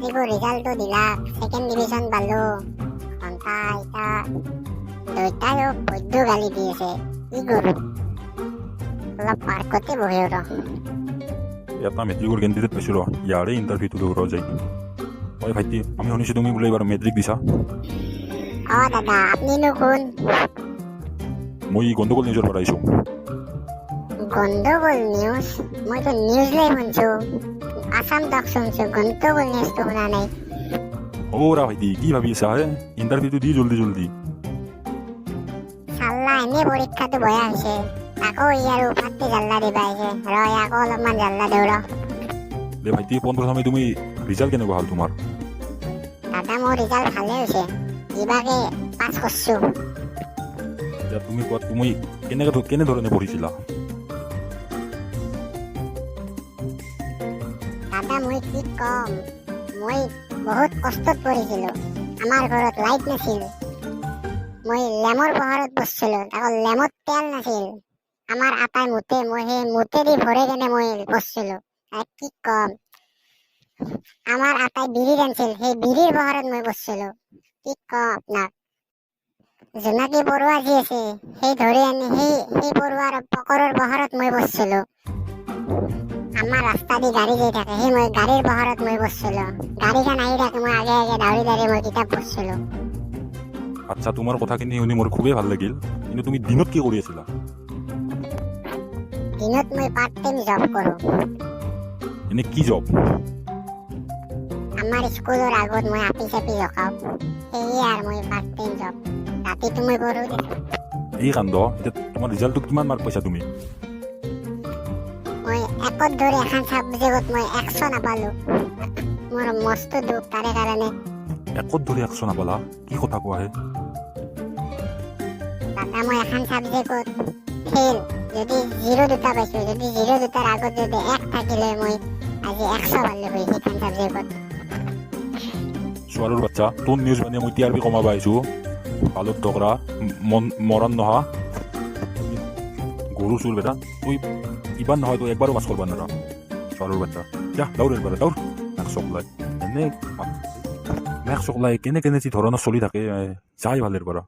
মেট্ৰিকৰ ৰিজাল্টটো দিলা, ছেকেণ্ড ডিভিজন পালো। ঘণ্টা আইতা দেউতায়ো বৈদ্য গালি দি আছে, কি কৰো? অলপ পাৰ্কতে বহি ৰ। এটা মেট্ৰিকৰ কেণ্ডিডেট পাইছোঁ ৰ, ইয়াৰে ইণ্টাৰভিউটো দিব যায়। হয় ভাইটি, আমি শুনিছোঁ তুমি বোলে এইবাৰ মেট্ৰিক দিছা। দাদা আপনিনো কোন? মই গণ্ডগোল নিউজৰ পৰা আহিছোঁ। গণ্ডগোল নিউজ? মইতো নিউজলে শুনছো, আসাম টক শুনছো, গণ্ডগোল নিউজটো শুনা নাই। ৰা ভাইটি, কি ভাবি আছা হে? ইণ্টাৰভিউটো দি জল্দি। চাল্লা এনে পৰীক্ষাটো বেয়া হৈছে, আকৌ ইয়াৰ উপাতটো জাল্লা দিবা আহিছে। আকৌ অলপমান জাল্লা দেউ ৰ। দে ভাইটি, পোনপ্ৰথমে তুমি ৰিজাল্ট কেনেকুৱা হ'ল তোমাৰ? দাদা মোৰ ৰিজাল্ট ভালে হৈছে, কিবাকে পাছ কৰছো। এতিয়া তুমি কোৱা, তুমি কেনেধৰণে পঢ়িছিলা? দাদা মই কি কম, মই বহুত কষ্টত পঢ়িছিলোঁ। আমাৰ ঘৰত লাইট নাছিল, মই লেমৰ পোহৰত পঢ়িছিলোঁ। আকৌ লেমত তেল নাছিল, আমাৰ আটাই মুঠে, মই সেই মুঠেদি ভৰাই কেনে মই পঢ়িছিলোঁ। কি কম, আমাৰ আটাই বিড়ি আনিছিল, সেই বিড়িৰ পোহৰত মই পঢ়িছিলোঁ। কি কম আপোনাক, জোনাকী পৰুৱা যি আছে সেই ধৰি আনি সেই পৰুৱাৰ পকৰৰ পোহৰত মই পঢ়িছিলোঁ। আমাৰ ৰাস্তা দি গাড়ী যাই থাকে, সেই মই গাড়ীৰ পোহৰত মই পঢ়িছিলোঁ। গাড়ীখন আহি থাকে, মই আগে দাউৰি মই কিতাপ পঢ়িছিলোঁ। আচ্ছা, তোমাৰ কথাখিনি শুনি মোৰ খুবেই ভাল লাগিল, কিন্তু তুমি দিনত কি কৰি আছিলা? দিনত মই পাৰ্ট টাইম জব কৰোঁ। এনে কি জব? আমাৰ স্কুলৰ আগত মই আপি চাপি জকাওঁ, সেয়ে আৰু মই পাৰ্ট টাইম জব। ৰাতিটো মই পঢ়োঁ। এই কাণ্ড, এতিয়া তোমাৰ ৰিজাল্টটো কিমান মাৰ্ক পাইছা তুমি? মই একত ধৰি এখন ছাবজেক্টত মই 100 নাপালোঁ। মোৰ মস্ত দুখ তাৰে কাৰণে। একত ধৰি 100 নাপালা? কি কথা কোৱা হে? দাদা মই এখন ছাবজেক্টত ফেইল, যদি 0 দুটা পাইছোঁ, যদি 0 দুটাৰ আগত যদি 1 থাকিলে মই আজি 100 পালোঁ হয় সেইখন ছাবজেক্টত। ছোৱালীৰ বাচ্চা, তোৰ নিউজ মানে মই টিআৰপি কমাব আহিছোঁ। বালত টকৰা মৰণ নহা গৰু চুৰ বেটা, তুই ইবাৰ নহয় তই একবাৰো পাছ কৰিব নোৱাৰা। ছোৱালীৰ বাচ্চা, যা দৌৰ একবাৰে দৌৰ। মেক চকলাই এনে মেক চকলাই কেনে যি ধৰণৰ চলি থাকে, যাই ভালেৰ পৰা।